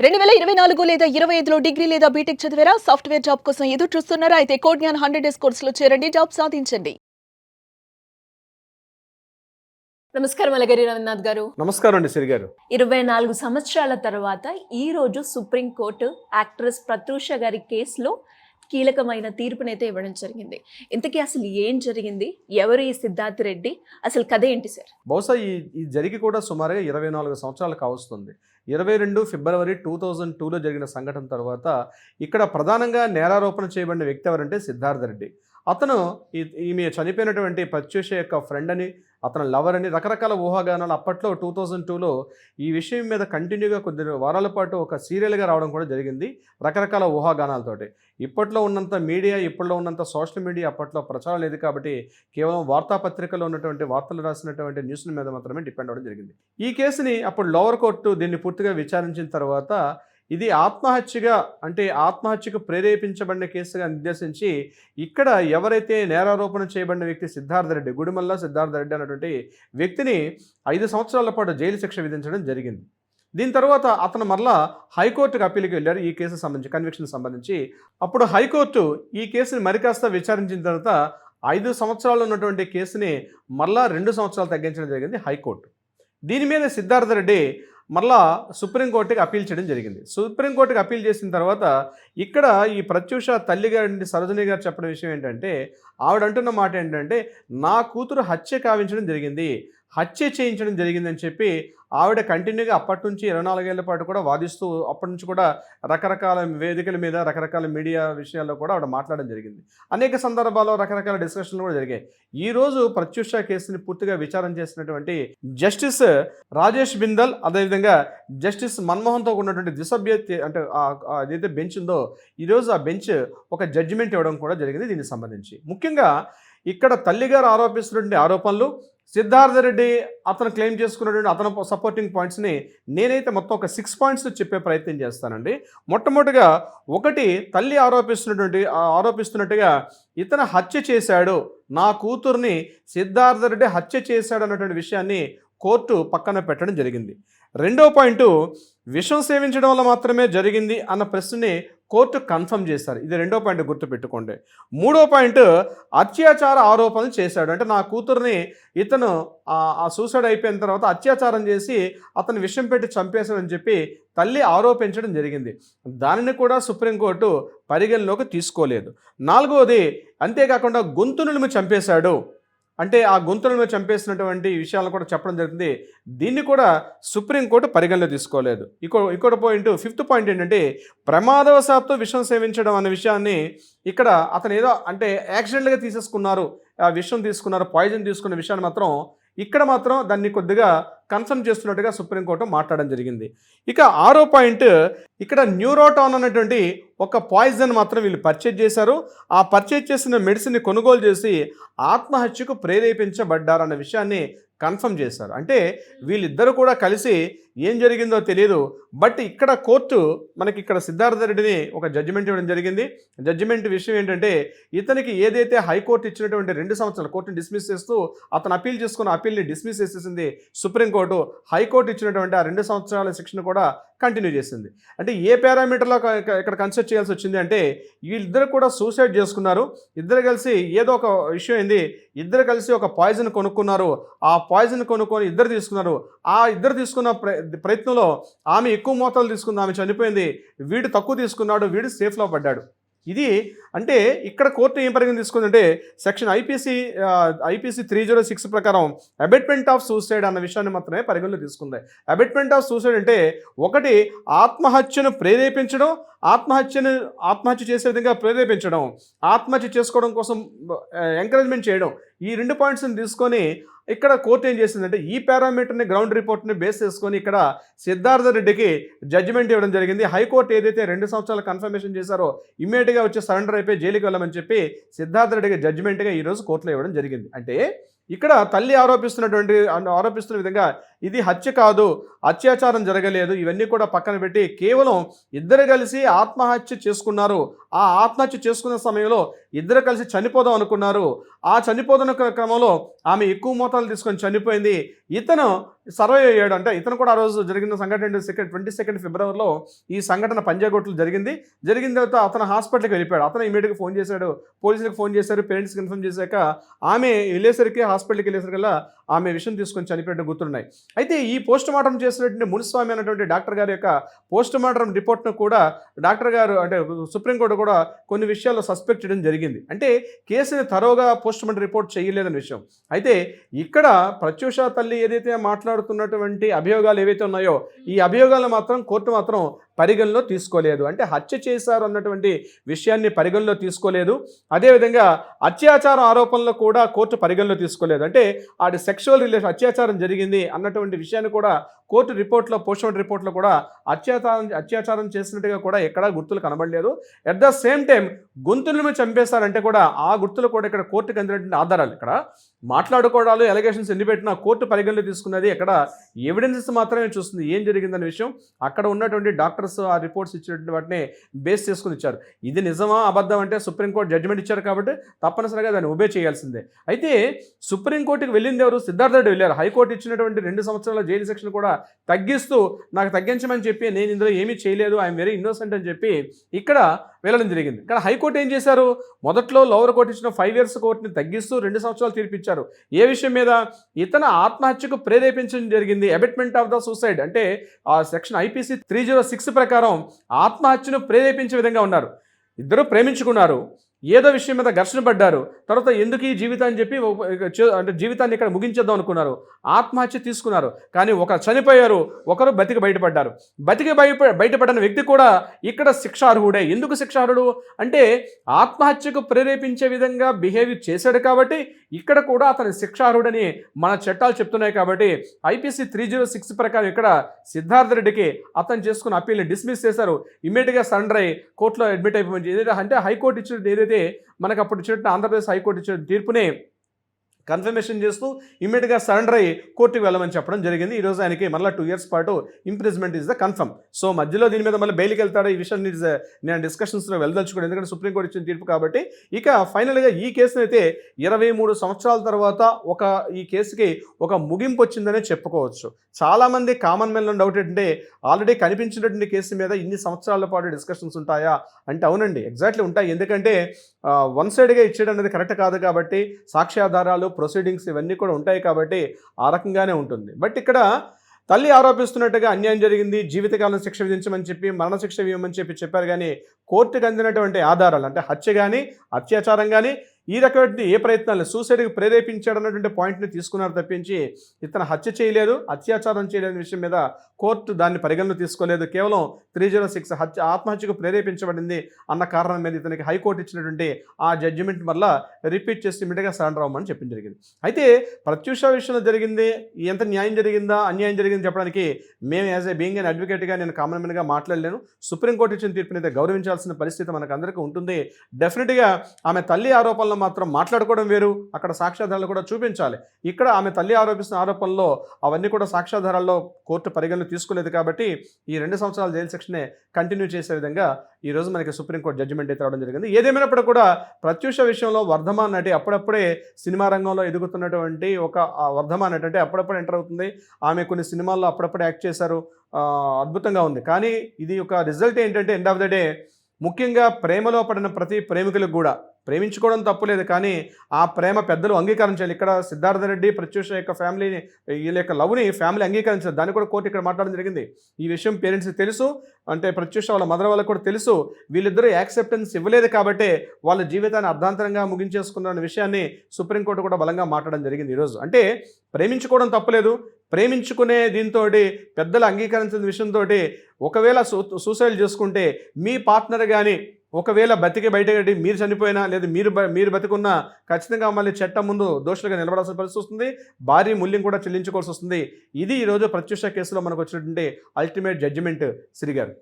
2024 లేదా 25లో డిగ్రీ లేదా బీటెక్ చదివారా? సాఫ్ట్‌వేర్ జాబ్ కోసం ఎదురు చూస్తున్నారా? అయితే కోడ్ జ్ఞాన్ 100 డేస్ కోర్సులో చేరండి, జాబ్ సాధించండి. నమస్కారం అలగరి రవినాథ్ గారు. నమస్కారం అండి సిరి గారు. 24 సంవత్సరాల తర్వాత ఈ రోజు సుప్రీం కోర్టు యాక్ట్రెస్ ప్రత్యూష గారి కేసులో కీలకమైన తీర్పునైతే ఇవ్వడం జరిగింది. ఇంతకీ అసలు ఏం జరిగింది? ఎవరు ఈ సిద్ధార్థ్ రెడ్డి? అసలు కథ ఏంటి సార్? బహుశా ఈ జరిగి కూడా సుమారుగా 24 సంవత్సరాలు కావస్తుంది. 22 ఫిబ్రవరి 2002లో జరిగిన సంఘటన తర్వాత ఇక్కడ ప్రధానంగా నేరారోపణ చేయబడిన వ్యక్తి ఎవరంటే సిద్ధార్థ్ రెడ్డి. అతను ఈమె చనిపోయినటువంటి ప్రత్యూష యొక్క ఫ్రెండ్ అని, అతను లవర్ అని రకరకాల ఊహాగానాలు అప్పట్లో 2002లో ఈ విషయం మీద కంటిన్యూగా కొద్ది వారాల పాటు ఒక సీరియల్గా రావడం కూడా జరిగింది, రకరకాల ఊహాగానాలతోటి. ఇప్పట్లో ఉన్నంత మీడియా, ఇప్పట్లో ఉన్నంత సోషల్ మీడియా అప్పట్లో ప్రచారం లేదు కాబట్టి కేవలం వార్తాపత్రికలో ఉన్నటువంటి వార్తలు రాసినటువంటి న్యూస్ల మీద మాత్రమే డిపెండ్ అవ్వడం జరిగింది. ఈ కేసుని అప్పుడు లోవర్ కోర్టు దీన్ని పూర్తిగా విచారించిన తర్వాత ఇది ఆత్మహత్యకు ప్రేరేపించబడిన కేసుగా నిర్దేశించి ఇక్కడ ఎవరైతే నేరారోపణ చేయబడిన వ్యక్తి సిద్ధార్థ్ రెడ్డి, గుడిమల్ల సిద్ధార్థ్ రెడ్డి అన్నటువంటి వ్యక్తిని 5 సంవత్సరాల పాటు జైలు శిక్ష విధించడం జరిగింది. దీని తర్వాత అతను మరలా హైకోర్టుకు అప్పీల్కి వెళ్ళారు ఈ కేసు సంబంధించి, కన్విక్షన్ సంబంధించి. అప్పుడు హైకోర్టు ఈ కేసుని మరికాస్త విచారించిన తర్వాత 5 సంవత్సరాలు ఉన్నటువంటి కేసుని మరలా 2 సంవత్సరాలు తగ్గించడం జరిగింది హైకోర్టు. దీని మీద సిద్ధార్థ్ రెడ్డి మరలా సుప్రీంకోర్టుకి అప్పీల్ చేయడం జరిగింది. సుప్రీంకోర్టుకి అప్పీల్ చేసిన తర్వాత ఇక్కడ ఈ ప్రత్యూష తల్లి గారి సరోజిని గారు చెప్పిన విషయం ఏంటంటే, ఆవిడ అంటున్న మాట ఏంటంటే, నా కూతురు హత్య హత్య చేయించడం జరిగిందని చెప్పి ఆవిడ కంటిన్యూగా అప్పటి నుంచి 24 ఏళ్ల పాటు కూడా వాదిస్తూ, అప్పటి నుంచి కూడా రకరకాల వేదికల మీద రకరకాల మీడియా విషయాల్లో కూడా ఆవిడ మాట్లాడడం జరిగింది. అనేక సందర్భాల్లో రకరకాల డిస్కషన్లు కూడా జరిగాయి. ఈరోజు ప్రత్యూష కేసుని పూర్తిగా విచారణ చేసినటువంటి జస్టిస్ రాజేష్ బిందల్, అదేవిధంగా జస్టిస్ మన్మోహన్తో ఉన్నటువంటి ద్విసభ్య అంటే ఏదైతే బెంచ్ ఉందో ఈరోజు ఆ బెంచ్ ఒక జడ్జిమెంట్ ఇవ్వడం కూడా జరిగింది దీనికి సంబంధించి. ముఖ్యంగా ఇక్కడ తల్లిగారు ఆరోపిస్తున్నటువంటి ఆరోపణలు, సిద్ధార్థ రెడ్డి అతను క్లెయిమ్ చేసుకున్నటువంటి అతను సపోర్టింగ్ పాయింట్స్ని నేనైతే మొత్తం ఒక 6 పాయింట్స్ చెప్పే ప్రయత్నం చేస్తానండి. మొట్టమొదటిగా తల్లి ఆరోపిస్తున్నట్టుగా ఇతను హత్య చేశాడు, నా కూతుర్ని సిద్ధార్థ రెడ్డి హత్య చేశాడు అన్నటువంటి విషయాన్ని కోర్టు పక్కన పెట్టడం జరిగింది. రెండో పాయింట్, విషం సేవించడం వల్ల మాత్రమే జరిగింది అన్న ప్రశ్నని కోర్టు కన్ఫర్మ్ చేశారు. ఇది రెండో పాయింట్ గుర్తుపెట్టుకోండి. మూడో పాయింట్, అత్యాచార ఆరోపణలు చేశాడు, అంటే నా కూతుర్ని ఇతను సూసైడ్ అయిపోయిన తర్వాత అత్యాచారం చేసి అతను విషం పెట్టి చంపేశాడని చెప్పి తల్లి ఆరోపించడం జరిగింది. దానిని కూడా సుప్రీంకోర్టు పరిగణలోకి తీసుకోలేదు. నాలుగవది, అంతేకాకుండా గొంతును చంపేశాడు, అంటే ఆ గొంతులను చంపేసినటువంటి విషయాలను కూడా చెప్పడం జరిగింది. దీన్ని కూడా సుప్రీంకోర్టు పరిగణలో తీసుకోలేదు. ఇంకొక పాయింట్, 5th పాయింట్ ఏంటంటే, ప్రమాదవశాత్తు విషం సేవించడం అనే విషయాన్ని ఇక్కడ అతను ఏదో అంటే యాక్సిడెంట్గా తీసేసుకున్నారు, ఆ విషం తీసుకున్నారు, పాయిజన్ తీసుకున్న విషయాన్ని మాత్రం దాన్ని కొద్దిగా కన్ఫర్మ్ చేస్తున్నట్టుగా సుప్రీంకోర్టు మాట్లాడడం జరిగింది. ఇక 6వ పాయింట్, ఇక్కడ న్యూరోటాన్ అన్నటువంటి ఒక పాయిజన్ మాత్రం వీళ్ళు పర్చేజ్ చేశారు. ఆ పర్చేజ్ చేసిన మెడిసిన్ని కొనుగోలు చేసి ఆత్మహత్యకు ప్రేరేపించబడ్డారన్న విషయాన్ని కన్ఫర్మ్ చేశారు. అంటే వీళ్ళిద్దరూ కూడా కలిసి ఏం జరిగిందో తెలియదు. బట్ ఇక్కడ కోర్టు మనకి ఇక్కడ సిద్ధార్థ రెడ్డిని ఒక జడ్జిమెంట్ ఇవ్వడం జరిగింది. జడ్జిమెంట్ విషయం ఏంటంటే, ఇతనికి ఏదైతే హైకోర్టు ఇచ్చినటువంటి 2 సంవత్సరాలు కోర్టుని డిస్మిస్ చేస్తూ అతను అప్పీల్ చేసుకున్న అప్పీల్ని డిస్మిస్ చేసేసింది సుప్రీంకోర్టు. హైకోర్టు ఇచ్చినటువంటి ఆ 2 సంవత్సరాల శిక్షను కూడా కంటిన్యూ చేసింది. అంటే ఏ పారామీటర్లో ఇక్కడ కన్సిడర్ చేయాల్సి వచ్చింది అంటే, వీళ్ళిద్దరు కూడా సూసైడ్ చేసుకున్నారు, ఇద్దరు కలిసి ఏదో ఒక విషయం ఏంది, ఇద్దరు కలిసి ఒక పాయిజన్ కొనుక్కున్నారు, ఆ పాయిజన్ కొనుక్కొని ఇద్దరు తీసుకున్నారు. ఆ ఇద్దరు తీసుకున్న ప్రయత్నంలో ఆమె ఎక్కువ మోతాదులు తీసుకుంది, ఆమె చనిపోయింది, వీడు తక్కువ తీసుకున్నాడు, వీడు సేఫ్లో పడ్డాడు. ఇది అంటే ఇక్కడ కోర్టు ఏం పరిగణ తీసుకుందంటే, సెక్షన్ ఐపీసీ 306 ప్రకారం అబెట్మెంట్ ఆఫ్ సూసైడ్ అన్న విషయాన్ని మాత్రమే పరిగణలో తీసుకుంది. అబెట్మెంట్ ఆఫ్ సూసైడ్ అంటే, ఒకటి ఆత్మహత్యను ప్రేరేపించడం, ఆత్మహత్య చేసే విధంగా ప్రేరేపించడం, ఆత్మహత్య చేసుకోవడం కోసం ఎంకరేజ్మెంట్ చేయడం. ఈ 2 పాయింట్స్ని తీసుకొని ఇక్కడ కోర్టు ఏం చేసిందంటే, ఈ పారామీటర్ని గ్రౌండ్ రిపోర్ట్ని బేస్ చేసుకొని ఇక్కడ సిద్ధార్థ రెడ్డికి జడ్జిమెంట్ ఇవ్వడం జరిగింది. హైకోర్టు ఏదైతే 2 సంవత్సరాలు కన్ఫర్మేషన్ చేశారో ఇమ్మీడియట్గా వచ్చి సరెండర్ అయిపోయి జైలుకి వెళ్ళమని చెప్పి సిద్ధార్థ రెడ్డికి జడ్జిమెంట్గా ఈరోజు కోర్టులో ఇవ్వడం జరిగింది. అంటే ఇక్కడ తల్లి ఆరోపిస్తున్న విధంగా ఇది హత్య కాదు, అత్యాచారం జరగలేదు, ఇవన్నీ కూడా పక్కన పెట్టి కేవలం ఇద్దరు కలిసి ఆత్మహత్య చేసుకున్నారు. ఆ ఆత్మహత్య చేసుకున్న సమయంలో ఇద్దరు కలిసి చనిపోదాం అనుకున్నారు. ఆ చనిపోతున్న క్రమంలో ఆమె ఎక్కువ మోతాదులు తీసుకొని చనిపోయింది. ఇతను సర్వైవ్ అయ్యాడు. అంటే ఇతను కూడా ఆ రోజు జరిగిన సంఘటన 22 ఫిబ్రవరిలో ఈ సంఘటన పంజాగుట్టలో జరిగింది. జరిగిన తర్వాత అతను హాస్పిటల్కి వెళ్ళిపోయాడు. అతను ఇమీడియట్గా ఫోన్ చేశాడు, పోలీసులకు ఫోన్ చేశారు. పేరెంట్స్కి ఇన్ఫార్మ్ చేశాక ఆమె వెళ్ళేసరికి హాస్పిటల్కి వెళ్ళేసరికల్లా ఆమె విషయం తీసుకొని చనిపోయినట్టు గుర్తున్నాయి. అయితే ఈ పోస్ట్ మార్టం చేసినటువంటి మునిస్వామి అనేటువంటి డాక్టర్ గారి యొక్క పోస్ట్ మార్టం రిపోర్ట్ను కూడా డాక్టర్ గారు అంటే సుప్రీంకోర్టు కూడా కొన్ని విషయాల్లో సస్పెక్ట్ చేయడం జరిగింది. అంటే కేసుని తరోగా పోస్ట్ మార్టం రిపోర్ట్ చేయలేదనే విషయం. అయితే ఇక్కడ ప్రత్యూష తల్లి ఏదైతే మాట్లాడుతున్నటువంటి అభియోగాలు ఏవైతే ఉన్నాయో ఈ అభియోగాలు మాత్రం కోర్టు మాత్రం పరిగణలో తీసుకోలేదు. అంటే హత్య చేశారు అన్నటువంటి విషయాన్ని పరిగణలో తీసుకోలేదు. అదేవిధంగా అత్యాచార ఆరోపణలు కూడా కోర్టు పరిగణలో తీసుకోలేదు. అంటే ఆడి సెక్షువల్ రిలేషన్ అత్యాచారం జరిగింది అన్నటువంటి విషయాన్ని కూడా కోర్టు రిపోర్ట్లో పోస్ట్మార్టం రిపోర్ట్లో కూడా అత్యాచారం చేసినట్టుగా కూడా ఎక్కడా గుర్తులు కనబడలేదు. అట్ ద సేమ్ టైం గొంతులను చంపేశారంటే కూడా ఆ గుర్తులు కూడా ఇక్కడ కోర్టుకు అందినటువంటి ఆధారాలు. ఇక్కడ మాట్లాడుకోవడాలు ఎలిగేషన్స్ ఎన్ని పెట్టినా కోర్టు పరిగణలో తీసుకున్నది ఎక్కడ ఎవిడెన్సెస్ మాత్రమే చూస్తుంది ఏం జరిగిందనే విషయం. అక్కడ ఉన్నటువంటి డాక్టర్స్ ఆ రిపోర్ట్స్ ఇచ్చినటువంటి వాటిని బేస్ చేసుకుని ఇచ్చారు. ఇది నిజమా అబద్ధం అంటే సుప్రీంకోర్టు జడ్జిమెంట్ ఇచ్చారు కాబట్టి తప్పనిసరిగా దాన్ని ఒబే చేయాల్సిందే. అయితే సుప్రీంకోర్టుకి వెళ్ళింది ఎవరు? సిద్ధార్థ రెడ్డి వెళ్ళారు. హైకోర్టు ఇచ్చినటువంటి 2 సంవత్సరాల జైలు శిక్షను కూడా తగ్గిస్తూ నాకు తగ్గించమని చెప్పి నేను ఇందులో ఏమీ చేయలేదు, ఐఎమ్ వెరీ ఇన్నోసెంట్ అని చెప్పి ఇక్కడ వెళ్ళడం జరిగింది. ఇక్కడ హైకోర్టు ఏం చేశారు? మొదట్లో లోవర్ కోర్టు ఇచ్చిన 5 years కోర్టుని తగ్గిస్తూ 2 సంవత్సరాలు తీర్పిచ్చారు. ఏ విషయం మీద? ఇతను ఆత్మహత్యకు ప్రేరేపించడం జరిగింది. అబెట్మెంట్ ఆఫ్ ద సూసైడ్ అంటే ఆ సెక్షన్ IPC 306 ప్రకారం ఆత్మహత్యను ప్రేరేపించే విధంగా ఉన్నారు. ఇద్దరు ప్రేమించుకున్నారు, ఏదో విషయం మీద ఘర్షణ పడ్డారు, తర్వాత ఎందుకు ఈ జీవితాన్ని చెప్పి అంటే జీవితాన్ని ఇక్కడ ముగించేద్దాం అనుకున్నారు, ఆత్మహత్య తీసుకున్నారు. కానీ ఒకరు చనిపోయారు, ఒకరు బతికి బయటపడ్డారు. బయటపడిన వ్యక్తి కూడా ఇక్కడ శిక్షార్హుడే. ఎందుకు శిక్షార్హుడు అంటే ఆత్మహత్యకు ప్రేరేపించే విధంగా బిహేవ్ చేశాడు కాబట్టి ఇక్కడ కూడా అతని శిక్షార్హుడని మన చట్టాలు చెప్తున్నాయి. కాబట్టి IPC 306 ప్రకారం ఇక్కడ సిద్ధార్థ రెడ్డికి అతను చేసుకున్న అప్పీల్ని డిస్మిస్ చేశారు. ఇమ్మీడియట్గా సరెండర్ అయ్యి కోర్టులో అడ్మిట్ అయిపోయింది. ఏదైతే అంటే హైకోర్టు ఇచ్చిన ఏదైతే మనకు అప్పుడు ఇచ్చినట్టు ఆంధ్రప్రదేశ్ హైకోర్టు ఇచ్చిన తీర్పుని కన్ఫర్మేషన్ చేస్తూ ఇమ్మీడియట్గా సరెండర్ అయ్యి కోర్టుకు వెళ్ళమని చెప్పడం జరిగింది. ఈరోజు ఆయనకి మళ్ళీ 2 years పాటు imprisonment is the confirm. So మధ్యలో దీని మీద మళ్ళీ బెయిల్కి వెళ్తాడు, ఈ విషయాన్ని నేను డిస్కషన్స్లో వెళ్ళదలుచుకోండి, ఎందుకంటే సుప్రీంకోర్టు ఇచ్చిన తీర్పు కాబట్టి. ఇక ఫైనల్గా ఈ కేసును అయితే 23 సంవత్సరాల తర్వాత ఈ కేసుకి ఒక ముగింపు వచ్చిందనే చెప్పుకోవచ్చు. చాలామంది కామన్ మ్యాన్లో డౌట్ ఏంటంటే ఆల్రెడీ కనిపించినటువంటి కేసు మీద ఇన్ని సంవత్సరాల పాటు డిస్కషన్స్ ఉంటాయా అంటే అవునండి, ఎగ్జాక్ట్లీ ఉంటాయి. ఎందుకంటే వన్ సైడ్గా ఇచ్చేయడం అనేది కరెక్ట్ కాదు కాబట్టి సాక్ష్యాధారాలు ప్రొసీడింగ్స్ ఇవన్నీ కూడా ఉంటాయి కాబట్టి ఆ రకంగానే ఉంటుంది. బట్ ఇక్కడ తల్లి ఆరోపిస్తున్నట్టుగా అన్యాయం జరిగింది, జీవితకాలం శిక్ష విధించమని చెప్పి మరణశిక్ష ఇవ్వమని చెప్పారు. కానీ కోర్టుకు అందినటువంటి ఆధారాలు అంటే హత్య కానీ అత్యాచారం కానీ ఈ రకమైన ఏ ప్రయత్నాలు సూసైడ్కి ప్రేరేపించాడన్నటువంటి పాయింట్ని తీసుకున్నారు తప్పించి ఇతను హత్య చేయలేదు, అత్యాచారం చేయలేని విషయం మీద కోర్టు దాన్ని పరిగణన తీసుకోలేదు. కేవలం 306 ఆత్మహత్యకు ప్రేరేపించబడింది అన్న కారణం మీద ఇతనికి హైకోర్టు ఇచ్చినటువంటి ఆ జడ్జిమెంట్ వల్ల రిపీట్ చేసి ఇమ్మీడియట్గా సరెండర్ అవ్వమని చెప్పడం జరిగింది. అయితే ప్రత్యూష విషయంలో జరిగింది ఎంత న్యాయం జరిగిందా అన్యాయం జరిగింది చెప్పడానికి మేము యాజ్ ఏ బీయింగ్ అన్ అడ్వకేట్గా నేను కామన్ మ్యాన్గా మాట్లాడలేను. సుప్రీంకోర్టు ఇచ్చిన తీర్పుని అయితే గౌరవించాల్సిన పరిస్థితి మనకు అందరికీ ఉంటుంది. డెఫినెట్గా ఆమె తల్లి ఆరోపణలు మాత్రం మాట్లాడుకోవడం వేరు, అక్కడ సాక్ష్యాధారాలు కూడా చూపించాలి. ఇక్కడ ఆమె తల్లి ఆరోపిస్తున్న ఆరోపణలో అవన్నీ కూడా సాక్ష్యాధారాల్లో కోర్టు పరిగణన తీసుకోలేదు కాబట్టి ఈ 2 సంవత్సరాల జైలు శిక్షనే కంటిన్యూ చేసే విధంగా ఈరోజు మనకి సుప్రీంకోర్టు జడ్జిమెంట్ అయితే రావడం జరిగింది. ఏదేమైనప్పుడు కూడా ప్రత్యూష విషయంలో వర్ధమాన్ నటి అప్పుడప్పుడే సినిమా రంగంలో ఎదుగుతున్నటువంటి ఒక వర్ధమాన్ నటి అంటే అప్పుడప్పుడు ఎంటర్ అవుతుంది. ఆమె కొన్ని సినిమాల్లో అప్పుడప్పుడు యాక్ట్ చేశారు, అద్భుతంగా ఉంది. కానీ ఇది ఒక రిజల్ట్ ఏంటంటే ఎండ్ ఆఫ్ ద డే ముఖ్యంగా ప్రేమలో పడిన ప్రతి ప్రేమికులకు కూడా ప్రేమించుకోవడం తప్పులేదు, కానీ ఆ ప్రేమ పెద్దలు అంగీకరించాలి. ఇక్కడ సిద్ధార్థ రెడ్డి ప్రత్యూష యొక్క ఫ్యామిలీని వీళ్ళ యొక్క లవ్ని ఫ్యామిలీ అంగీకరించాలి. దాన్ని కూడా కోర్టు ఇక్కడ మాట్లాడడం జరిగింది. ఈ విషయం పేరెంట్స్కి తెలుసు, అంటే ప్రత్యూష వాళ్ళ మదర్ వాళ్ళకి కూడా తెలుసు. వీళ్ళిద్దరూ యాక్సెప్టెన్స్ ఇవ్వలేదు కాబట్టే వాళ్ళ జీవితాన్ని అర్ధాంతరంగా ముగించేసుకున్న విషయాన్ని సుప్రీంకోర్టు కూడా బలంగా మాట్లాడడం జరిగింది ఈరోజు. అంటే ప్రేమించుకోవడం తప్పులేదు, ప్రేమించుకునే దీంతో పెద్దలు అంగీకరించిన విషయంతో ఒకవేళ సూసైడ్ చేసుకుంటే మీ పార్ట్నర్ కానీ ఒకవేళ బతికి బయటగట్టి మీరు చనిపోయినా లేదా మీరు బతికున్నా ఖచ్చితంగా మళ్ళీ చట్టం ముందు దోషులుగా నిలబడాల్సిన పరిస్థితి వస్తుంది, భారీ మూల్యం కూడా చెల్లించుకోవాల్సి వస్తుంది. ఇది ఈరోజు ప్రత్యూష కేసులో మనకు వచ్చినటువంటి అల్టిమేట్ జడ్జిమెంట్ శ్రీ గారు.